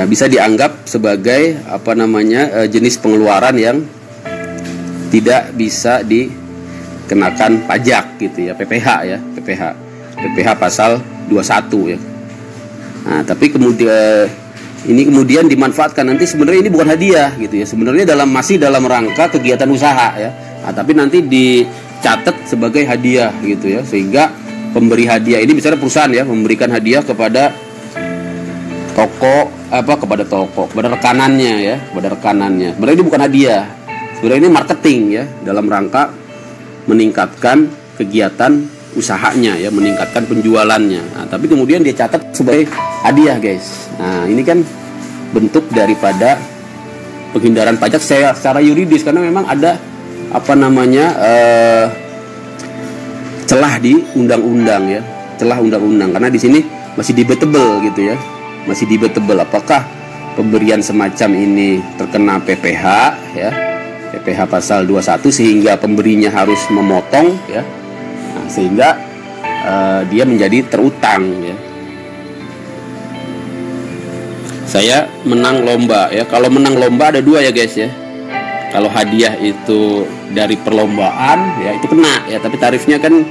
bisa dianggap sebagai jenis pengeluaran yang tidak bisa dikenakan pajak gitu ya, PPH ya, PPH pasal 21 ya. Nah, tapi kemudian dimanfaatkan nanti sebenarnya ini bukan hadiah gitu ya. Sebenarnya masih dalam rangka kegiatan usaha ya. Nah, tapi nanti dicatat sebagai hadiah gitu ya. Sehingga pemberi hadiah ini misalnya perusahaan ya memberikan hadiah kepada kepada rekanannya ya, kepada rekanannya. Sebenarnya ini bukan hadiah. Sebenarnya ini marketing ya, dalam rangka meningkatkan kegiatan usahanya ya, meningkatkan penjualannya. Nah, tapi kemudian dia catat sebagai hadiah, guys. Nah, ini kan bentuk daripada penghindaran pajak secara yuridis, karena memang ada celah di undang-undang ya, celah undang-undang, karena di sini masih debatable gitu ya, masih debatable apakah pemberian semacam ini terkena PPH ya, PPH pasal 21 sehingga pemberinya harus memotong ya. Nah, sehingga dia menjadi terutang ya. Saya menang lomba ya. Kalau menang lomba ada dua ya guys ya. Kalau hadiah itu dari perlombaan ya itu kena ya, tapi tarifnya kan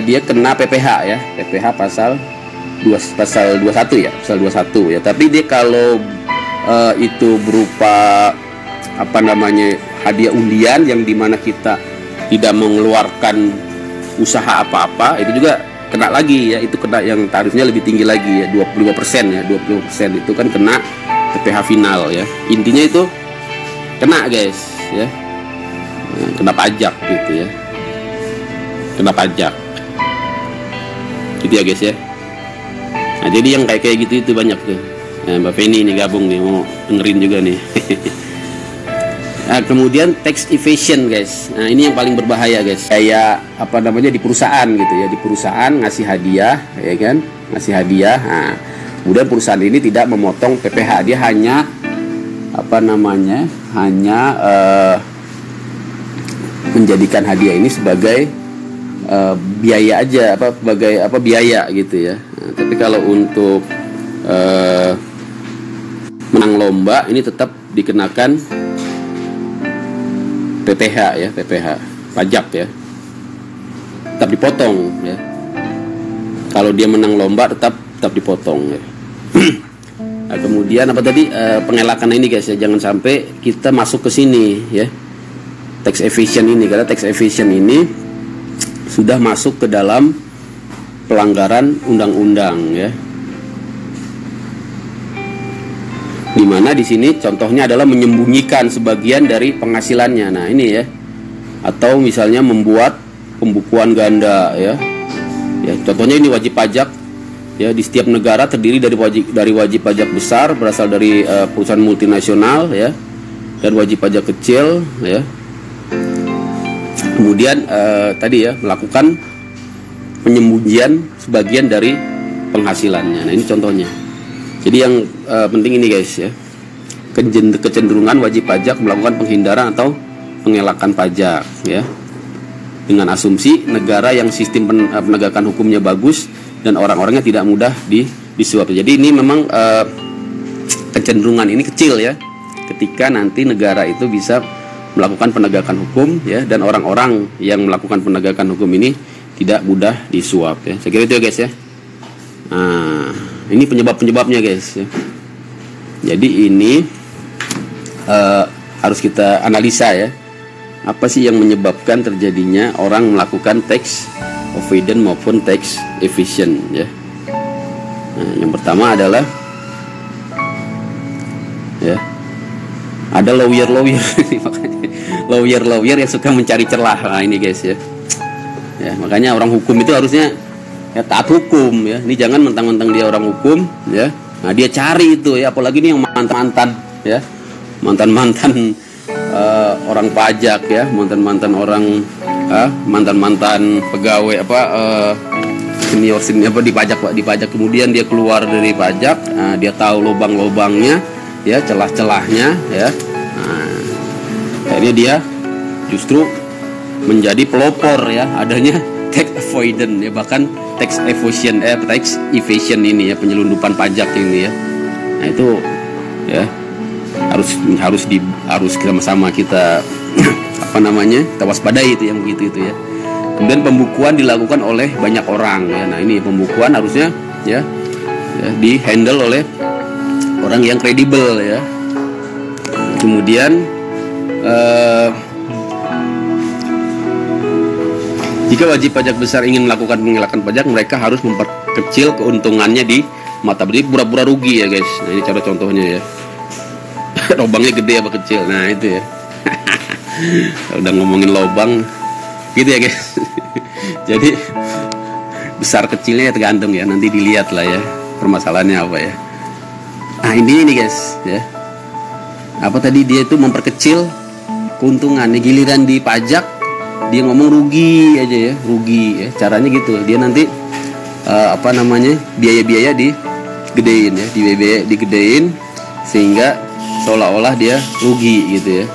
dia kena PPH ya, PPH pasal 21 ya, pasal 21 ya. Tapi dia kalau itu berupa hadiah undian yang dimana kita tidak mengeluarkan usaha apa-apa, itu juga kena lagi ya, itu kena yang tarifnya lebih tinggi lagi ya, 25% ya, 25% itu kan kena PPH final ya. Intinya itu kena guys ya, kena pajak gitu ya, kena pajak gitu ya guys ya. Nah, jadi yang kayak gitu itu banyak tuh. Nah, Mbak Feni ini gabung nih, mau dengerin juga nih. Nah, kemudian tax evasion guys. Nah, ini yang paling berbahaya guys. Kayak di perusahaan gitu ya. Di perusahaan ngasih hadiah ya kan, ngasih hadiah. Nah, kemudian perusahaan ini tidak memotong PPH, dia hanya menjadikan hadiah ini sebagai biaya aja, sebagai biaya gitu ya. Nah, tapi kalau untuk menang lomba ini tetap dikenakan PPH ya, PPH pajak ya, tetap dipotong ya. Kalau dia menang lomba tetap dipotong ya. Nah, kemudian pengelakan ini guys ya, jangan sampai kita masuk ke sini ya, tax evasion ini, karena tax evasion ini sudah masuk ke dalam pelanggaran undang-undang ya. Dimana di sini contohnya adalah menyembunyikan sebagian dari penghasilannya. Nah ini ya, atau misalnya membuat pembukuan ganda ya. Contohnya ini wajib pajak ya, di setiap negara terdiri dari wajib pajak besar berasal dari perusahaan multinasional ya, dan wajib pajak kecil ya. Kemudian tadi ya, melakukan penyembunyian sebagian dari penghasilannya. Nah ini contohnya. Jadi yang penting ini guys ya, kecenderungan wajib pajak melakukan penghindaran atau pengelakan pajak ya, dengan asumsi negara yang sistem penegakan hukumnya bagus dan orang-orangnya tidak mudah disuap. Jadi ini memang kecenderungan ini kecil ya, ketika nanti negara itu bisa melakukan penegakan hukum ya, dan orang-orang yang melakukan penegakan hukum ini tidak mudah disuap ya. Saya kira itu ya guys ya. Nah, ini penyebabnya guys ya. Jadi ini harus kita analisa ya, apa sih yang menyebabkan terjadinya orang melakukan tax avoidance maupun tax evasion ya. Nah, yang pertama adalah ya, ada lawyer yang suka mencari celah. Nah ini guys ya. Ya, makanya orang hukum itu harusnya ya taat hukum ya. Ini jangan mentang-mentang dia orang hukum ya, nah dia cari itu ya, apalagi ini yang mantan-mantan ya, mantan-mantan orang pajak ya, mantan-mantan pegawai senior di pajak, kemudian dia keluar dari pajak. Nah, dia tahu lubang-lubangnya ya, celah-celahnya ya. Nah, akhirnya dia justru menjadi pelopor ya adanya tax avoidance ya, bahkan tax evasion ini ya, penyelundupan pajak ini ya. Nah itu ya. Harus sama-sama kita apa namanya, kita waspadai itu yang begitu itu ya. Kemudian pembukuan dilakukan oleh banyak orang ya. Nah ini pembukuan harusnya ya di handle oleh orang yang kredibel ya. Kemudian jika wajib pajak besar ingin melakukan pengelakan pajak, mereka harus memperkecil keuntungannya di mata, berarti pura-pura rugi ya guys. Nah ini cara contohnya ya. Lobangnya gede apa kecil, nah itu ya. Udah ngomongin lobang gitu ya guys. Jadi besar kecilnya ya tergantung ya, nanti dilihat lah ya permasalahannya apa ya. Nah ini guys ya, apa tadi, dia itu memperkecil keuntungan. Giliran di pajak dia ngomong rugi aja ya, rugi ya, caranya gitu. Dia nanti apa namanya, biaya-biaya digedein ya, digedein sehingga seolah-olah dia rugi gitu ya.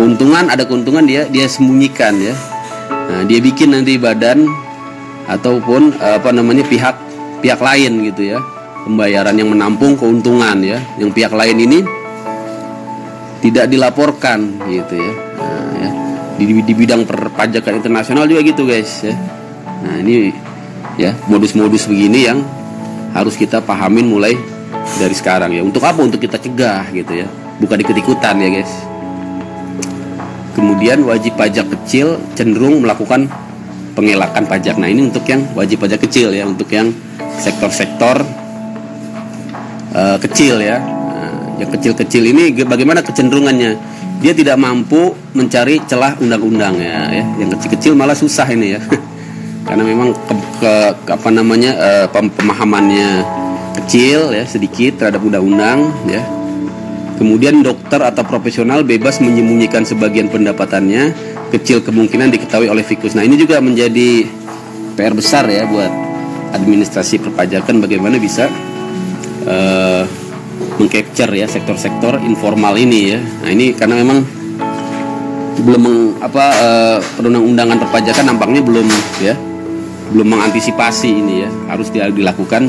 Keuntungan, ada keuntungan dia sembunyikan ya. Nah, dia bikin nanti badan ataupun apa namanya pihak lain gitu ya, pembayaran yang menampung keuntungan ya, yang pihak lain ini tidak dilaporkan gitu ya. Nah, ya. Di bidang perpajakan internasional juga gitu guys ya. Nah ini ya modus-modus begini yang harus kita pahamin mulai dari sekarang ya. Untuk apa? Untuk kita cegah gitu ya, bukan ikut-ikutan ya guys. Kemudian wajib pajak kecil cenderung melakukan pengelakan pajak. Nah ini untuk yang wajib pajak kecil ya, untuk yang sektor-sektor kecil ya. Nah, yang kecil-kecil ini bagaimana kecenderungannya? Dia tidak mampu mencari celah undang-undang ya. Yang kecil-kecil malah susah ini ya. Karena memang pemahamannya kecil ya, sedikit terhadap undang-undang ya. Kemudian dokter atau profesional bebas menyembunyikan sebagian pendapatannya, kecil kemungkinan diketahui oleh Fikus. Nah ini juga menjadi PR besar ya buat administrasi perpajakan, bagaimana bisa mengcapture ya sektor-sektor informal ini ya. Nah ini karena memang perundang-undangan perpajakan nampaknya belum mengantisipasi ini ya, harus dilakukan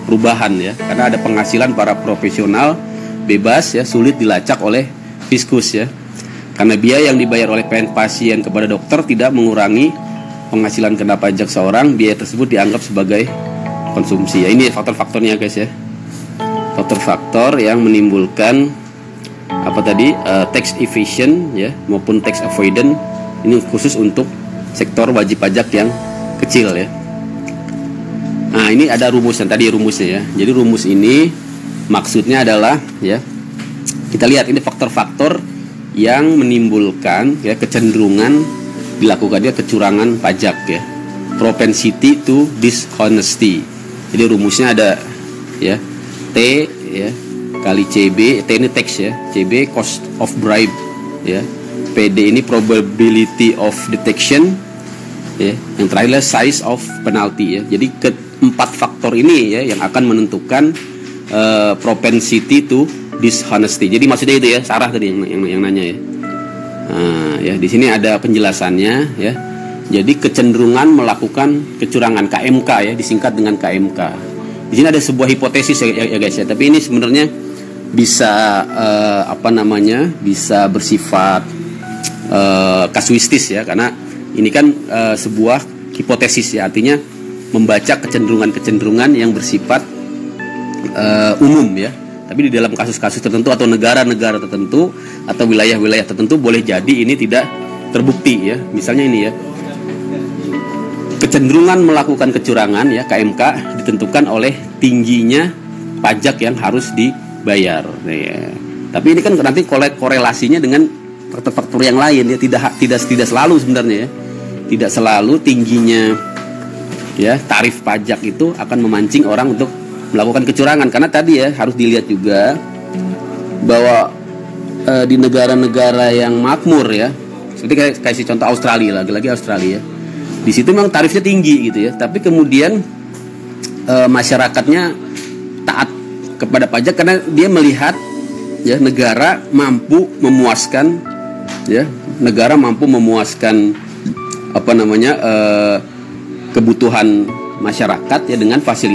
perubahan ya, karena ada penghasilan para profesional bebas ya, sulit dilacak oleh Fiskus ya, karena biaya yang dibayar oleh pasien kepada dokter tidak mengurangi penghasilan kena pajak seorang, biaya tersebut dianggap sebagai konsumsi ya. Ini faktor-faktornya guys ya, faktor-faktor yang menimbulkan tax evasion ya maupun tax avoidance. Ini khusus untuk sektor wajib pajak yang kecil ya. Nah ini ada rumusnya ya. Jadi rumus ini maksudnya adalah ya, kita lihat ini faktor-faktor yang menimbulkan ya kecenderungan dilakukannya kecurangan pajak ya, propensity to dishonesty. Jadi rumusnya ada ya, T ya kali CB, T ini tax ya, CB cost of bribe ya, PD ini probability of detection ya, yang terakhir size of penalty ya. Jadi keempat faktor ini ya yang akan menentukan propensity to dishonesty. Jadi maksudnya itu ya, Sarah tadi yang nanya ya. Nah, ya di sini ada penjelasannya ya. Jadi kecenderungan melakukan kecurangan, KMK ya, disingkat dengan KMK. Di sini ada sebuah hipotesis ya guys ya, tapi ini sebenarnya bisa bisa bersifat kasuistis ya, karena ini kan sebuah hipotesis ya, artinya membaca kecenderungan-kecenderungan yang bersifat umum ya. Tapi di dalam kasus-kasus tertentu atau negara-negara tertentu atau wilayah-wilayah tertentu boleh jadi ini tidak terbukti ya. Misalnya ini ya, kecenderungan melakukan kecurangan ya, KMK ditentukan oleh tingginya pajak yang harus dibayar ya. Tapi ini kan nanti korelasinya dengan faktor-faktor yang lain ya, tidak selalu sebenarnya ya. Tidak selalu tingginya ya tarif pajak itu akan memancing orang untuk melakukan kecurangan, karena tadi ya harus dilihat juga bahwa di negara-negara yang makmur ya, seperti kasih contoh Australia, lagi-lagi Australia, di situ memang tarifnya tinggi gitu ya, tapi kemudian masyarakatnya taat kepada pajak karena dia melihat ya negara mampu memuaskan kebutuhan masyarakat ya dengan fasilitas